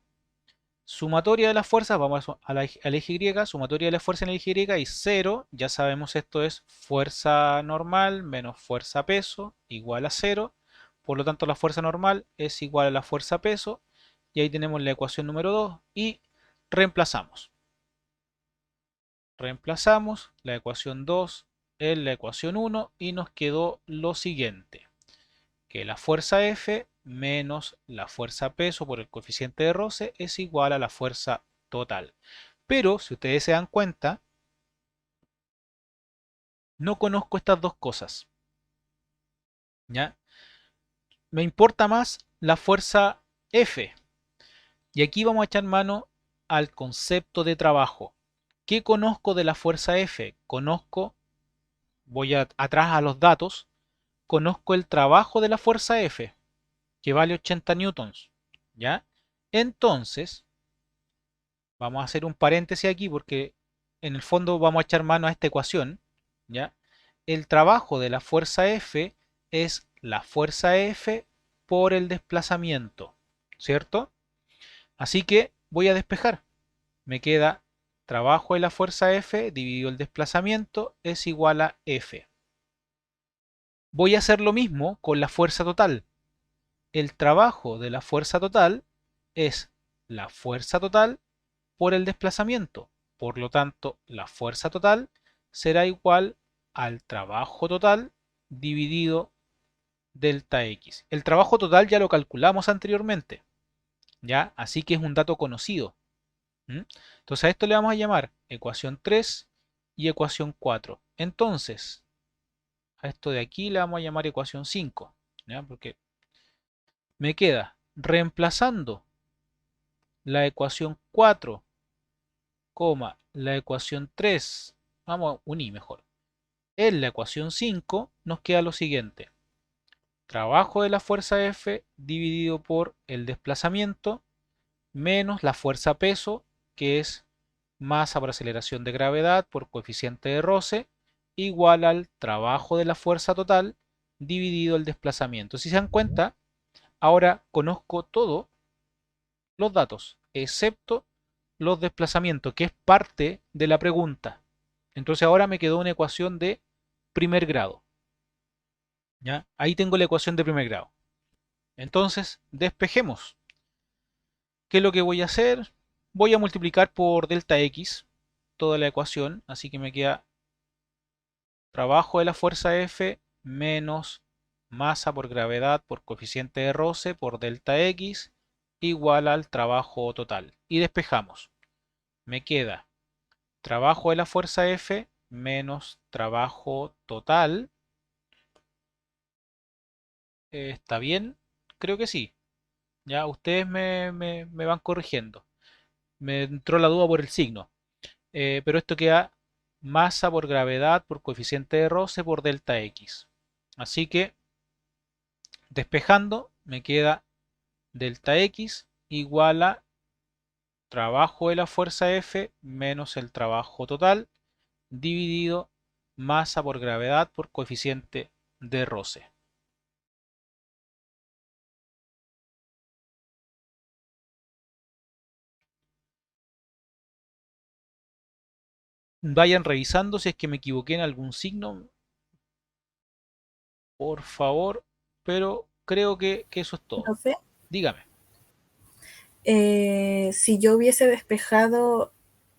Sumatoria de las fuerzas, vamos al eje Y, sumatoria de la fuerza en el eje Y y 0, ya sabemos esto es fuerza normal menos fuerza peso igual a 0. Por lo tanto la fuerza normal es igual a la fuerza peso. Y ahí tenemos la ecuación número 2 y reemplazamos. Reemplazamos la ecuación 2 en la ecuación 1 y nos quedó lo siguiente, que la fuerza F menos la fuerza peso por el coeficiente de roce es igual a la fuerza total. Pero si ustedes se dan cuenta, no conozco estas dos cosas. ¿Ya? Me importa más la fuerza F. Y aquí vamos a echar mano al concepto de trabajo. ¿Qué conozco de la fuerza F? Conozco, voy atrás a los datos, conozco el trabajo de la fuerza F, que vale 80 newtons. ¿Ya? Entonces, vamos a hacer un paréntesis aquí porque en el fondo vamos a echar mano a esta ecuación. ¿Ya? El trabajo de la fuerza F es la fuerza F por el desplazamiento. ¿Cierto? Así que voy a despejar. Me queda trabajo de la fuerza F dividido el desplazamiento es igual a F. Voy a hacer lo mismo con la fuerza total. El trabajo de la fuerza total es la fuerza total por el desplazamiento. Por lo tanto, la fuerza total será igual al trabajo total dividido delta X. El trabajo total ya lo calculamos anteriormente, ¿ya? Así que es un dato conocido. Entonces a esto le vamos a llamar ecuación 3 y ecuación 4. Entonces, a esto de aquí le vamos a llamar ecuación 5, ¿ya? Porque me queda reemplazando la ecuación 4, la ecuación 3, vamos a unir mejor. En la ecuación 5 nos queda lo siguiente. Trabajo de la fuerza F dividido por el desplazamiento menos la fuerza peso, que es masa por aceleración de gravedad por coeficiente de roce, igual al trabajo de la fuerza total dividido el desplazamiento. Si se dan cuenta, ahora conozco todos los datos, excepto los desplazamientos, que es parte de la pregunta. Entonces ahora me quedó una ecuación de primer grado. ¿Ya? Ahí tengo la ecuación de primer grado. Entonces, despejemos. ¿Qué es lo que voy a hacer? Voy a multiplicar por delta X toda la ecuación, así que me queda trabajo de la fuerza F menos masa por gravedad por coeficiente de roce por delta X igual al trabajo total. Y despejamos. Me queda trabajo de la fuerza F menos trabajo total. ¿Está bien? Creo que sí. Ya ustedes me van corrigiendo. Me entró la duda por el signo. Pero esto queda masa por gravedad por coeficiente de roce por delta X. Así que despejando me queda delta X igual a trabajo de la fuerza F menos el trabajo total dividido masa por gravedad por coeficiente de roce. Vayan revisando si es que me equivoqué en algún signo, por favor, pero creo que eso es todo. Profe, Dígame. si yo hubiese despejado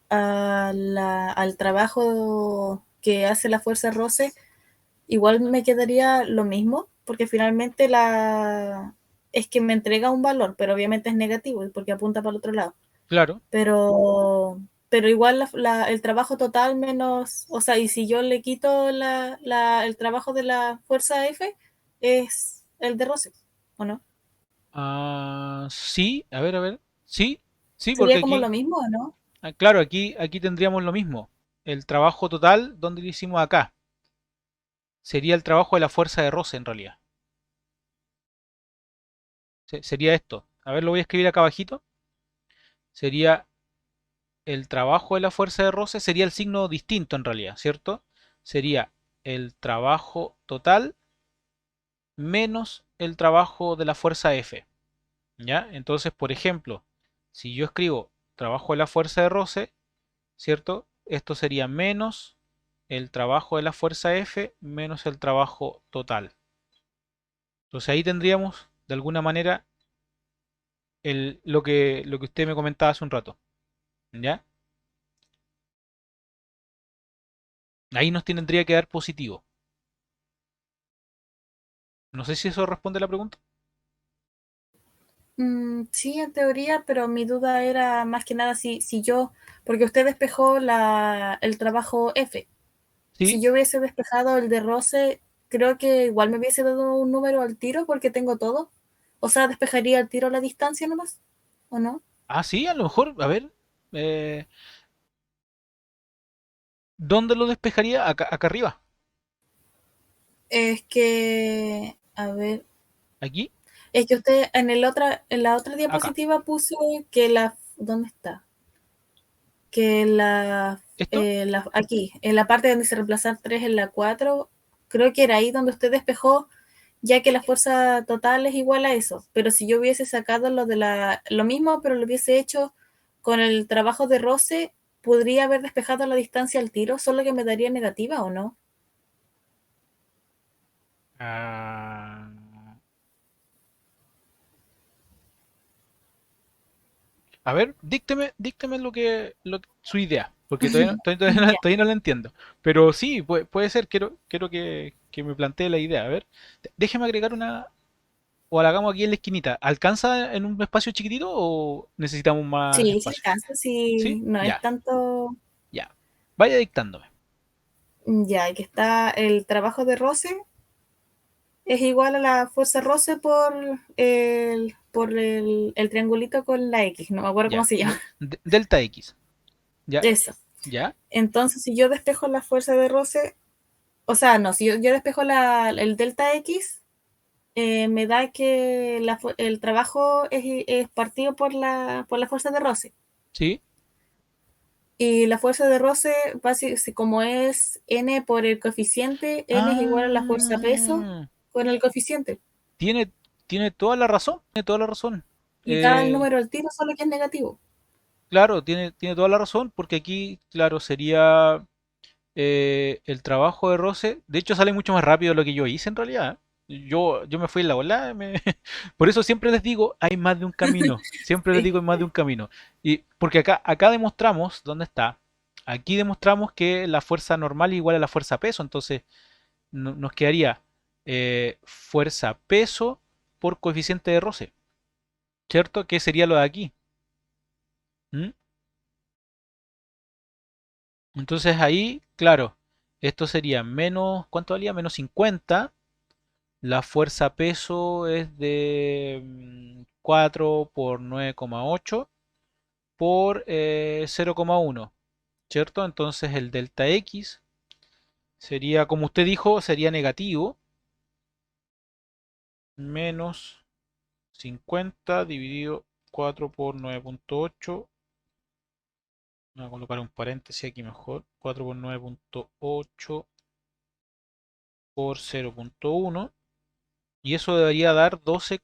al trabajo que hace la fuerza roce, igual me quedaría lo mismo, porque finalmente es que me entrega un valor, pero obviamente es negativo porque apunta para el otro lado. Claro. Pero igual el trabajo total menos, o sea, y si yo le quito el trabajo de la fuerza F, es el de roce, ¿o no? Sí, a ver, a ver. Sí, sí, porque Sería como lo aquí, mismo, ¿o no? claro, aquí tendríamos lo mismo. El trabajo total, ¿dónde lo hicimos acá? Sería el trabajo de la fuerza de roce en realidad. Sería esto. A ver, lo voy a escribir acá abajito. Sería el trabajo de la fuerza de roce, sería el signo distinto en realidad, ¿cierto? Sería el trabajo total menos el trabajo de la fuerza F. ¿Ya? Entonces, por ejemplo, si yo escribo trabajo de la fuerza de roce, ¿cierto? Esto sería menos el trabajo de la fuerza F menos el trabajo total. Entonces ahí tendríamos, de alguna manera, lo que usted me comentaba hace un rato. ¿Ya? Ahí nos tendría que dar positivo. No sé si eso responde a la pregunta. Sí, en teoría, pero mi duda era más que nada si yo, porque usted despejó el trabajo F. Si Sí. yo hubiese despejado el de roce, creo que igual me hubiese dado un número al tiro porque tengo todo. O sea, despejaría al tiro la distancia nomás, ¿o no? Ah, sí, a lo mejor, a ver. eh, ¿Dónde lo despejaría? Acá arriba. Es que, a ver, ¿Aquí? es que usted en la otra Acá. diapositiva puso que ¿dónde está? Que ¿Esto? aquí, en la parte donde dice reemplazar 3 en la 4 creo que era ahí donde usted despejó, ya que la fuerza total es igual a eso. Pero si yo hubiese sacado lo mismo, pero lo hubiese hecho con el trabajo de roce, podría haber despejado la distancia al tiro, solo que me daría negativa o no. Ah, a ver, dícteme su idea, porque Ya. todavía no la entiendo. Pero sí, puede ser, quiero que me plantee la idea. A ver, déjeme agregar o la hagamos aquí en la esquinita. ¿Alcanza en un espacio chiquitito o necesitamos más Sí, sí espacio? alcanza, sí, ¿Sí? no es Ya, tanto. ya. Vaya dictándome. Ya, que está el trabajo de roce es igual a la fuerza roce por el triangulito con la X, no me acuerdo cómo Ya. se llama. Delta X. Ya, Eso. ya, Entonces, si yo despejo la fuerza de roce, o sea, no, si yo despejo el delta X, me da que el trabajo es partido por la fuerza de roce. sí. Y la fuerza de roce, como es n por el coeficiente, n es igual a la fuerza peso Ah, con el coeficiente. tiene, tiene toda la razón, tiene toda la razón. Y da el Eh, número al tiro, solo que es negativo. claro, tiene toda la razón, porque aquí, claro, sería el trabajo de roce. De hecho, sale mucho más rápido de lo que yo hice en realidad. Yo me fui en la ola. Por eso siempre les digo, hay más de un camino. Siempre les Sí. digo, hay más de un camino. Y porque acá demostramos, ¿dónde está? Aquí demostramos que la fuerza normal es igual a la fuerza peso. Entonces, nos quedaría fuerza peso por coeficiente de roce, ¿cierto? ¿Qué sería lo de aquí? ¿Mm? Entonces ahí, claro, esto sería menos, ¿cuánto valía? Menos 50. La fuerza peso es de 4 por 9,8 por 0,1, ¿cierto? Entonces el delta X sería, como usted dijo, sería negativo, menos 50 dividido 4 por 9,8. Voy a colocar un paréntesis aquí mejor. 4 por 9,8 por 0.1 y eso debería dar 12,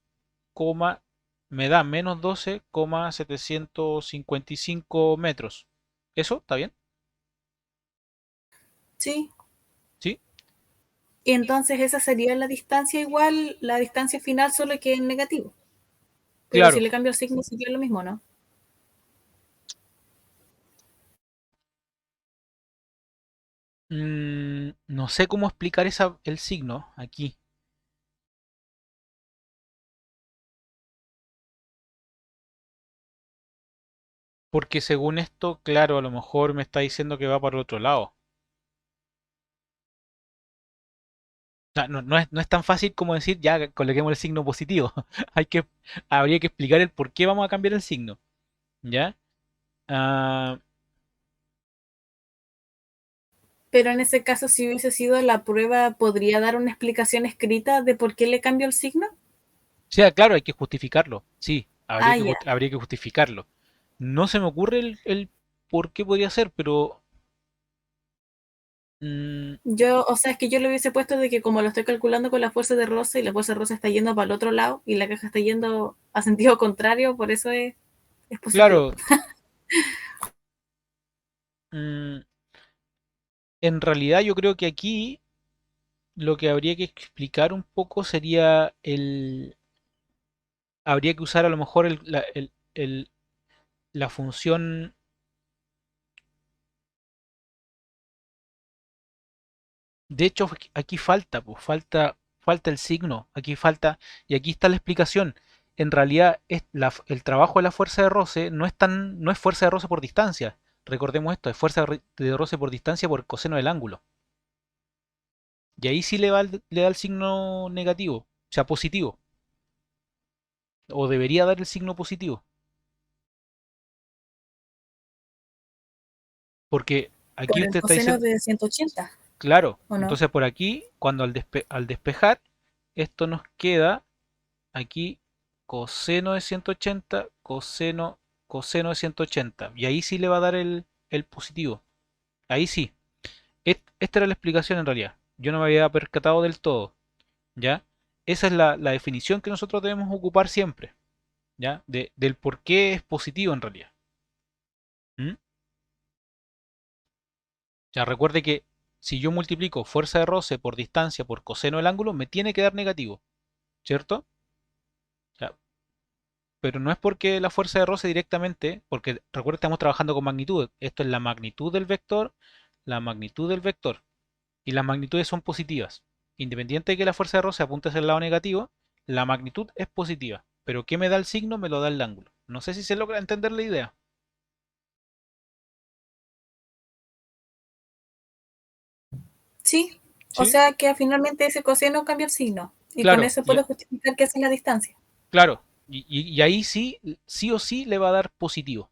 me da menos 12,755 metros. ¿Eso? ¿Está bien? Sí. ¿Sí? Y entonces esa sería la distancia igual, la distancia final solo que en negativo. Pero si Claro. le cambio el signo sería lo mismo, ¿no? No sé cómo explicar el signo aquí. Porque según esto, claro, a lo mejor me está diciendo que va para el otro lado. No es tan fácil como decir, ya, coloquemos el signo positivo. Hay que, habría que explicar el por qué vamos a cambiar el signo. ¿Ya? Ah, Pero en ese caso, si hubiese sido la prueba, ¿podría dar una explicación escrita de por qué le cambio el signo? o sea, claro, hay que justificarlo. Sí, Ah, ya. habría que justificarlo. No se me ocurre el por qué podría ser, pero mm, Yo, o sea, es que yo le hubiese puesto de que como lo estoy calculando con la fuerza de rosa y la fuerza de rosa está yendo para el otro lado y la caja está yendo a sentido contrario, por eso es positivo. claro, mm, en realidad yo creo que aquí lo que habría que explicar un poco sería habría que usar a lo mejor la función. De hecho, aquí falta, pues, falta el signo, aquí falta, y aquí está la explicación. En realidad, el trabajo de la fuerza de roce no es fuerza de roce por distancia. Recordemos esto, es fuerza de roce por distancia por coseno del ángulo. Y ahí sí le da el signo negativo, o sea, positivo. O debería dar el signo positivo. Porque aquí Por el usted está coseno diciendo, de 180, claro, ¿o no? entonces por aquí, cuando al despejar, esto nos queda aquí coseno de 180, coseno de 180. Y ahí sí le va a dar el positivo. Ahí sí. Esta era la explicación en realidad. Yo no me había percatado del todo. ¿Ya? Esa es la definición que nosotros debemos ocupar siempre. ¿Ya? Del por qué es positivo en realidad. ¿Mm? Ya recuerde que si yo multiplico fuerza de roce por distancia por coseno del ángulo, me tiene que dar negativo. ¿Cierto? Ya, pero no es porque la fuerza de roce directamente, porque recuerda que estamos trabajando con magnitud. Esto es la magnitud del vector, la magnitud del vector. Y las magnitudes son positivas. Independiente de que la fuerza de roce apunte hacia el lado negativo, la magnitud es positiva. Pero ¿qué me da el signo? Me lo da el ángulo. No sé si se logra entender la idea. Sí. O ¿Sí? sea que finalmente ese coseno cambia el signo. Y con Claro, eso puedo justificar que esa es la distancia. claro. Y ahí sí, sí o sí le va a dar positivo.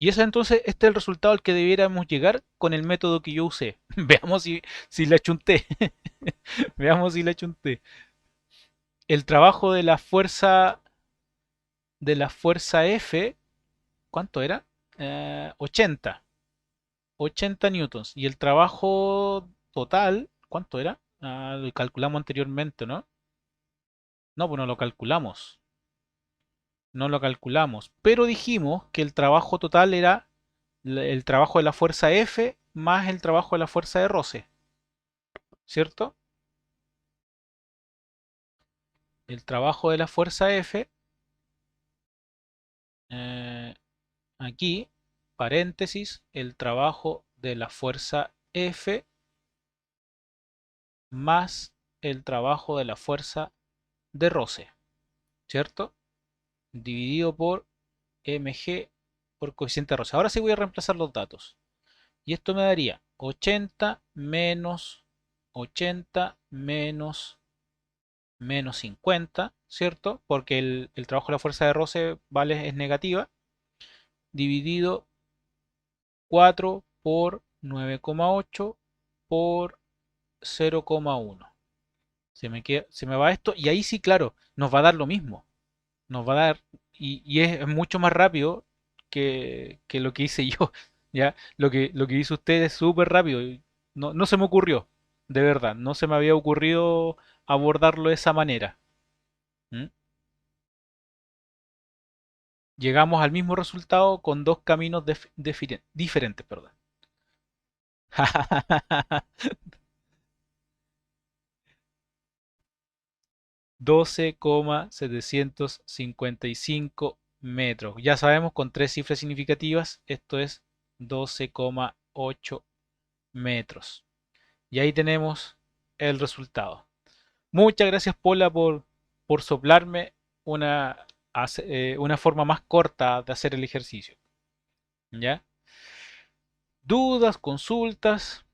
Y ese entonces, este es el resultado al que debiéramos llegar con el método que yo usé. Veamos si la chunté. Veamos si la chunté. El trabajo de la fuerza F, ¿cuánto era? 80. 80 newtons. Y el trabajo total, ¿cuánto era? Lo calculamos anteriormente, ¿no? No, pues no lo calculamos. No lo calculamos. Pero dijimos que el trabajo total era el trabajo de la fuerza F más el trabajo de la fuerza de roce. ¿Cierto? El trabajo de la fuerza F, eh, aquí, paréntesis, el trabajo de la fuerza F más el trabajo de la fuerza de roce, ¿cierto? Dividido por mg por coeficiente de roce. Ahora sí voy a reemplazar los datos. Y esto me daría 80 menos 50, ¿cierto? Porque el trabajo de la fuerza de roce es negativa, dividido 4 por 9,8 por 0,1. Se me va esto y ahí sí, claro, nos va a dar lo mismo. Nos va a dar, y es mucho más rápido que lo que hice yo. ¿Ya? Lo que hizo usted es súper rápido. No se me ocurrió. De verdad, no se me había ocurrido abordarlo de esa manera. ¿Mm? Llegamos al mismo resultado con dos caminos diferentes, perdón. 12,755 metros. Ya sabemos con tres cifras significativas, esto es 12,8 metros. Y ahí tenemos el resultado. Muchas gracias, Paula, por soplarme una forma más corta de hacer el ejercicio. ¿Ya? ¿Dudas, consultas?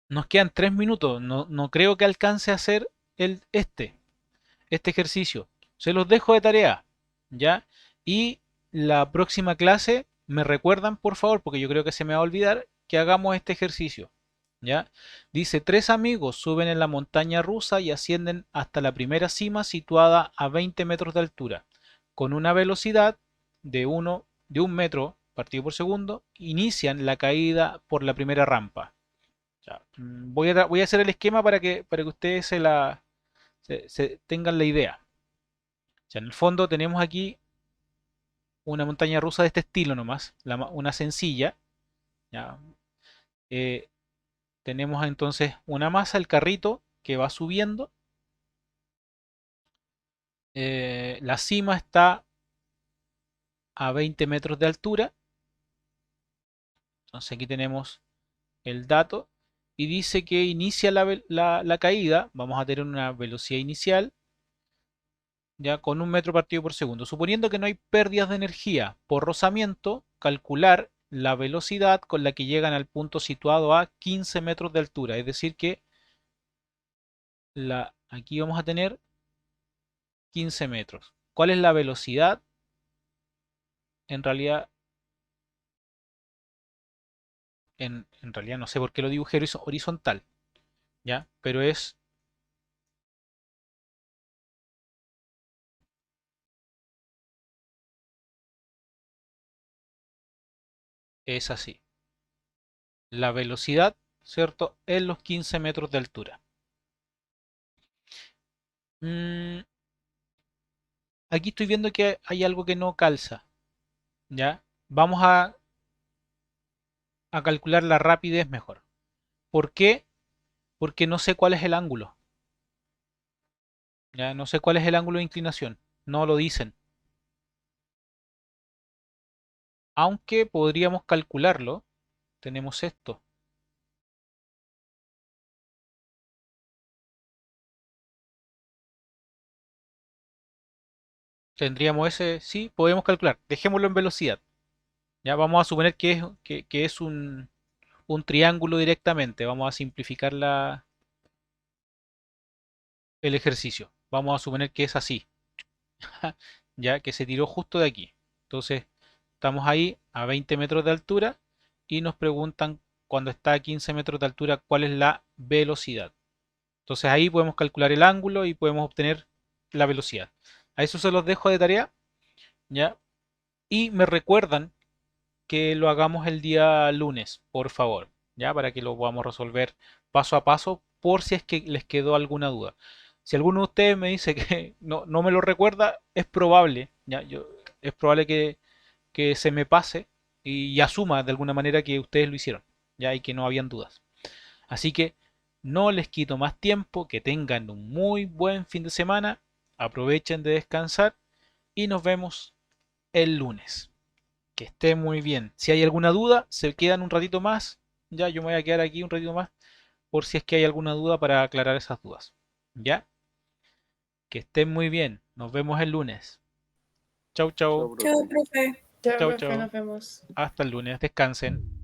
Nos quedan 3 minutos. No creo que alcance a hacer este ejercicio. Se los dejo de tarea. ¿Ya? Y la próxima clase me recuerdan, por favor, porque yo creo que se me va a olvidar, que hagamos este ejercicio. ¿Ya? Dice, tres amigos suben en la montaña rusa y ascienden hasta la primera cima situada a 20 metros de altura. Con una velocidad de un metro partido por segundo, inician la caída por la primera rampa. Ya, voy a hacer el esquema para que ustedes se tengan la idea. Ya, en el fondo tenemos aquí una montaña rusa de este estilo nomás, una sencilla. Ya. Eh, Tenemos entonces una masa, el carrito, que va subiendo. La cima está a 20 metros de altura. Entonces aquí tenemos el dato. Y dice que inicia la caída. Vamos a tener una velocidad inicial ya con un metro partido por segundo. Suponiendo que no hay pérdidas de energía por rozamiento, calcular la velocidad con la que llegan al punto situado a 15 metros de altura. Es decir que aquí vamos a tener 15 metros. ¿Cuál es la velocidad? En realidad, en realidad no sé por qué lo dibujé horizontal, ¿ya? Pero es así. La velocidad, ¿cierto? En los 15 metros de altura. Mm, Aquí estoy viendo que hay algo que no calza, ¿ya? Vamos a calcular la rapidez mejor. ¿Por qué? Porque no sé cuál es el ángulo, ¿ya? No sé cuál es el ángulo de inclinación. No lo dicen. Aunque podríamos calcularlo. Tenemos esto. Tendríamos ese, sí, podemos calcular. Dejémoslo en velocidad. Ya vamos a suponer que es un triángulo directamente. Vamos a simplificar el ejercicio. Vamos a suponer que es así. Ya que se tiró justo de aquí. Entonces, estamos ahí a 20 metros de altura y nos preguntan cuando está a 15 metros de altura cuál es la velocidad. Entonces ahí podemos calcular el ángulo y podemos obtener la velocidad. A eso se los dejo de tarea, ¿ya? Y me recuerdan que lo hagamos el día lunes, por favor, ¿ya? Para que lo podamos resolver paso a paso por si es que les quedó alguna duda. Si alguno de ustedes me dice que no me lo recuerda, es probable, ¿ya? Es probable que se me pase y asuma de alguna manera que ustedes lo hicieron, ¿ya? Y que no habían dudas. Así que no les quito más tiempo, que tengan un muy buen fin de semana, aprovechen de descansar y nos vemos el lunes. Que esté muy bien. Si hay alguna duda, se quedan un ratito más. Ya, yo me voy a quedar aquí un ratito más por si es que hay alguna duda para aclarar esas dudas. ¿Ya? Que estén muy bien. Nos vemos el lunes. Chau, Chao, chau. profe. Chao, profe. Chao, Chau, profe, chau. nos vemos. Hasta el lunes. Descansen.